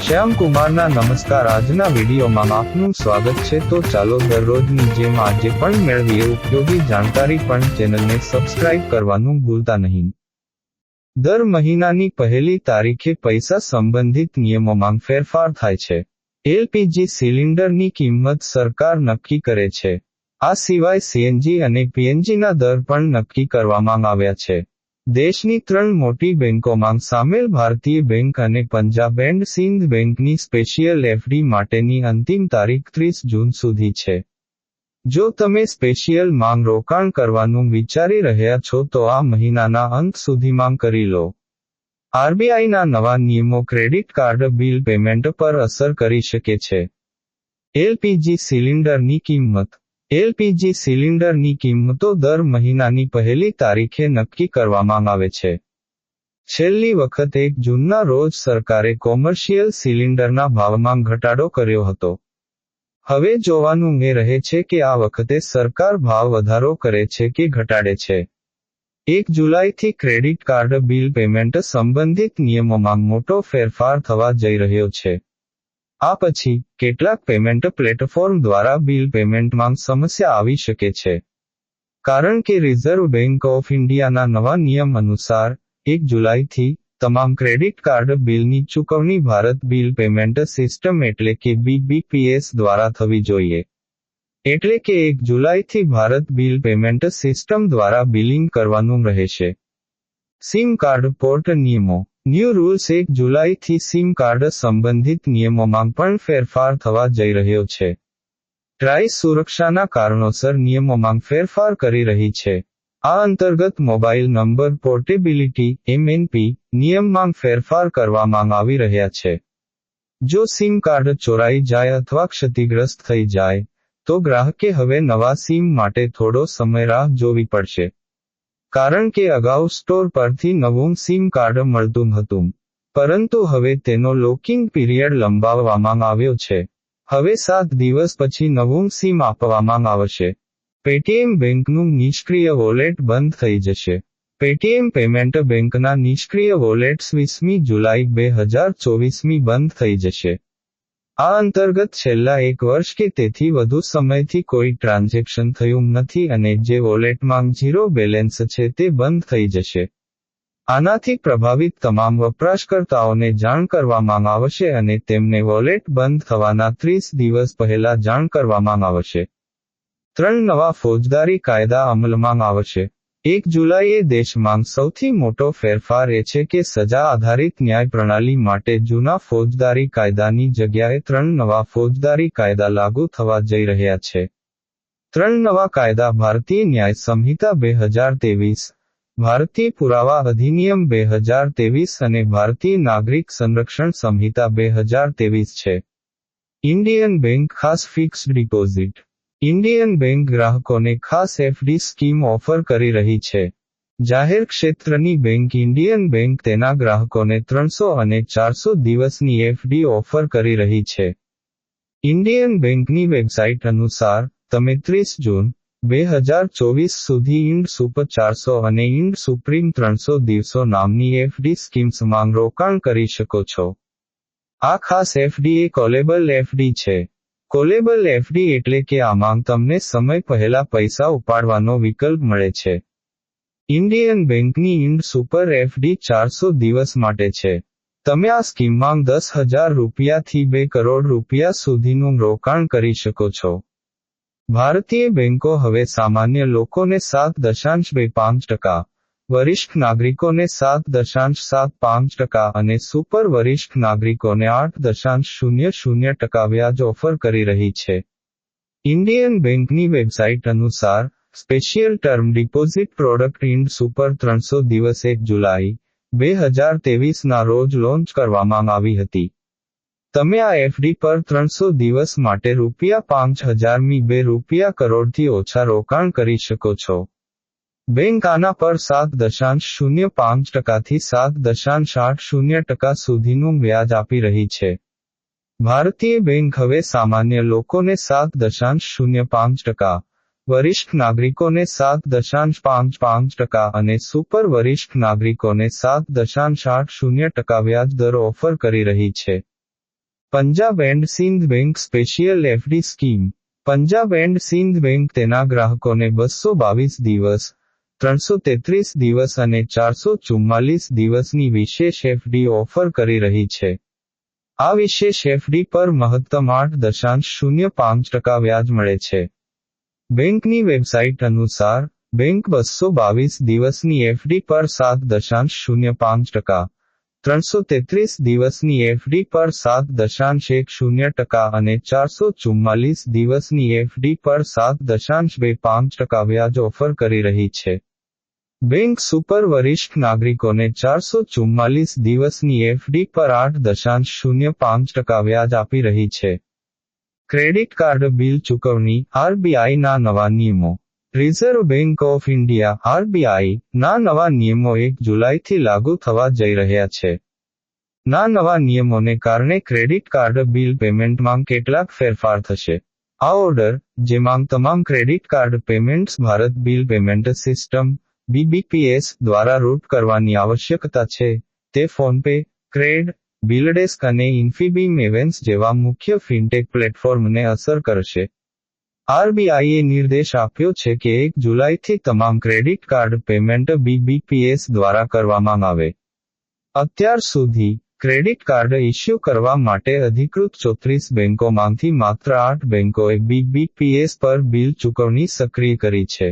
શ્યામકુમારના નમસ્કાર. આજના વિડીયોમાં આપનું સ્વાગત છે. તો ચાલો દરરોજની જેમ આજે પણ મેળવીએ ઉપયોગી જાણકારી, પણ ચેનલને સબસ્ક્રાઇબ કરવાનું ભૂલતા નહીં. દર મહિનાની પહેલી તારીખે પૈસા સંબંધિત નિયમોમાં ફેરફાર થાય છે. એલપીજી સિલિન્ડરની કિંમત સરકાર નક્કી કરે છે. આ સિવાય સીએનજી અને પીએનજીના દર પણ નક્કી કરવામાં આવ્યા છે. દેશની 3 મોટી બેંકોમાં સામેલ ભારતીય બેંક અને પંજાબ એન્ડ સિંધ બેંકની સ્પેશિયલ એફડી માટેની અંતિમ તારીખ 30 જૂન સુધી છે. જો તમે સ્પેશિયલ માંગ રોકાણ કરવાનું વિચારી રહ્યા છો તો આ મહિનાના અંત સુધીમાં કરી લો. આરબીઆઈના નવા નિયમો ક્રેડિટ કાર્ડ બિલ પેમેન્ટ પર અસર કરી શકે છે. એલપીજી સિલિન્ડરની કિંમત. એલપીજી સિલિન્ડરની કિંમતો દર મહિનાની પહેલી તારીખે નક્કી કરવામાં આવે છે. છેલ્લી વખત 1 જૂનના રોજ સરકારે કોમર્શિયલ સિલિન્ડરના ભાવમાં ઘટાડો કર્યો હતો. હવે જોવાનું એ રહે છે કે આ વખતે સરકાર ભાવ વધારો કરે છે કે ઘટાડે છે. 1 જુલાઈથી ક્રેડિટ કાર્ડ બિલ પેમેન્ટ સંબંધિત નિયમોમાં મોટો ફેરફાર થવા જઈ રહ્યો છે. આ પછી, કેટલાક પેમેન્ટ પ્લેટફોર્મ દ્વારા બિલ પેમેન્ટમાં સમસ્યા આવી શકે છે. કારણ કે રિઝર્વ બેંક ઓફ ઇન્ડિયાના નવા નિયમ અનુસાર, 1 જુલાઈથી, તમામ ક્રેડિટ કાર્ડ બિલની ચૂકવણી ભારત બિલ પેમેન્ટ સિસ્ટમ એટલે કે બીબીપીએસ દ્વારા થવી જોઈએ. એટલે કે 1 જુલાઈથી ભારત બિલ પેમેન્ટ સિસ્ટમ દ્વારા બિલિંગ કરવાનું રહેશે. સિમ કાર્ડ પોર્ટ નિયમો. New rules. 1 જુલાઈથી સિમ કાર્ડ સંબંધિત નિયમોમાં પણ ફેરફાર થવા જઈ રહ્યો છે. ટ્રાઈ સુરક્ષાના કારણોસર નિયમોમાં ફેરફાર કરી રહી છે. આ અંતર્ગત મોબાઈલ નંબર પોર્ટેબિલિટી (એમએનપી) નિયમમાં ફેરફાર કરવામાં આવી રહ્યા છે. જો સિમ કાર્ડ ચોરાઈ જાય અથવા ક્ષતિગ્રસ્ત થઈ જાય, તો ગ્રાહકે હવે નવા સિમ માટે થોડો સમય રાહ જોવી પડશે. કારણ કે અગાઉ સ્ટોર પરથી નવું સિમ કાર્ડ મળતું હતું. પરંતુ હવે તેનો લોકિંગ પીરિયડ લંબાવવામાં આવ્યો છે. હવે 7 દિવસ પછી નવું સિમ આપવામાં આવશે. પેટીએમ બેંકનું નિષ્ક્રિય વોલેટ બંધ થઈ જશે. પેટીએમ પેમેન્ટ બેંકના નિષ્ક્રિય વોલેટ્સ 20મી જુલાઈ 2024 બંધ થઈ જશે. આ અંતર્ગત છેલ્લા 1 વર્ષ કે તેથી વધુ સમયથી કોઈ ટ્રાન્ઝેક્શન થયું નથી અને જે વોલેટમાં 0 બેલેન્સ છે તે બંધ થઈ જશે. આનાથી પ્રભાવિત તમામ વપરાશકર્તાઓને જાણ કરવામાં આવશે અને તેમને વોલેટ બંધ થવાના 30 દિવસ પહેલા જાણ કરવામાં આવશે. 3 નવા ફોજદારી કાયદા અમલમાં આવશે. 1 જુલાઈએ દેશમાં સૌથી મોટો ફેરફાર એ છે કે સજા આધારિત ન્યાય પ્રણાલી માટે જૂના ફોજદારી કાયદાની જગ્યાએ 3 નવા ફોજદારી કાયદા લાગુ થવા જઈ રહ્યા છે. 3 નવા કાયદા ભારતીય ન્યાય સંહિતા 2023, ભારતીય પુરાવા અધિનિયમ 2023 અને ભારતીય નાગરિક સંરક્ષણ સંહિતા 2023 છે. ઇન્ડિયન બેંક ખાસ ફિક્સ્ડ ડિપોઝિટ. ઇન્ડિયન બેંક ગ્રાહકોને ખાસ એફડી સ્કીમ ઓફર કરી રહી છે. જાહેર ક્ષેત્રની બેંક ઇન્ડિયન બેંક તેના ગ્રાહકોને 300 અને 400 દિવસની એફડી ઓફર કરી રહી છે. ઇન્ડિયન બેંકની વેબસાઇટ અનુસાર, તમે 30 જૂન 2024 સુધી ઇન્ડ સુપર 400 અને ઇન્ડ સુપ્રીમ 300 દિવસો નામની એફડી સ્કીમ્સમાં રોકાણ કરી શકો છો. આ ખાસ એફડી એ કોલેબલ એફડી છે. કોલેબલ એફડી એટલે કે આમાં તમને સમય પહેલા પૈસા ઉપાડવાનો વિકલ્પ મળે છે. ઇન્ડિયન બેંકની ઇન્ડ સુપર એફડી 400 દિવસ માટે છે. તમે આ સ્કીમમાં 10,000 રૂપિયાથી 2 કરોડ રૂપિયા સુધીનું રોકાણ કરી શકો છો. ભારતીય બેંકો હવે સામાન્ય લોકોને 7.25%, વરિષ્ઠ નાગરિકોને 7.75% અને સુપર વરિષ્ઠ નાગરિકોને 8.00% વ્યાજ ઓફર કરી રહી છે. ઇન્ડિયન બેંકની વેબસાઇટ અનુસાર, special term deposit product Ind super 300 દિવસ 1 જુલાઈ 2023ના રોજ લોન્ચ કરવામાં આવી હતી. તમે આ એફડી પર 300 દિવસ માટે ₹5,000 2 કરોડથી ઓછા રોકાણ કરી શકો છો. બેંક આના પર 7.05% થી 7.80% સુધીનું વ્યાજ આપી રહી છે. ભારતીય બેંક હવે સામાન્ય લોકોને 7.05%, વરિષ્ઠ નાગરિકોને 7.55% અને સુપર વરિષ્ઠ નાગરિકોને 7.80% વ્યાજ દર ઓફર કરી રહી છે. Punjab and Sind bank special FD scheme. Punjab and Sind bank તેના ગ્રાહકોને 222 દિવસ, 333 દિવસ અને 444 દિવસની વિશેષ એફડી ઓફર કરી રહી છે. આ વિશેષ એફડી પર મહત્તમ 8.05% વ્યાજ મળે છે. બેંકની વેબસાઇટ અનુસાર, બેંક 222 દિવસની એફડી પર 7.05%, 333 દિવસની એફડી પર 7.10% અને 444 દિવસની એફડી પર 7.25% વ્યાજ ઓફર કરી રહી છે. બેંક સુપર વરિષ્ઠ નાગરિકોને 444 દિવસની એફડી પર 8.05% વ્યાજ આપી રહી છે. ક્રેડિટ કાર્ડ બિલ ચૂકવણી, આરબીઆઈના નવા નિયમો. Reserve bank of India RBI ના નવા નિયમો 1 જુલાઈથી લાગુ થવા જઈ રહ્યા છે. ના નવા નિયમોને કારણે ક્રેડિટ કાર્ડ બિલ પેમેન્ટમાં કેટલાક ફેરફાર થશે. આ ઓર્ડર, જેમાં તમામ credit card payments Bharat bill payment system (BBPS) દ્વારા રૂટ કરવાની આવશ્યકતા છે, તે ફોનપે, ક્રેડ, બિલડેસ્ક અને ઇન્ફીબીમ એવેન્સ જેવા મુખ્ય ફિનટેક પ્લેટફોર્મને અસર કરશે. આરબીઆઈએ નિર્દેશ આપ્યો છે કે 1 જુલાઈથી તમામ ક્રેડિટ કાર્ડ પેમેન્ટ BBPS દ્વારા કરવામાં આવે. અત્યાર સુધી, ક્રેડિટ કાર્ડ ઇસ્યુ કરવા માટે અધિકૃત 34 બેંકોમાંથી માત્ર 8 બેંકોએ BBPS પર બિલ ચૂકવણી સક્રિય કરી છે.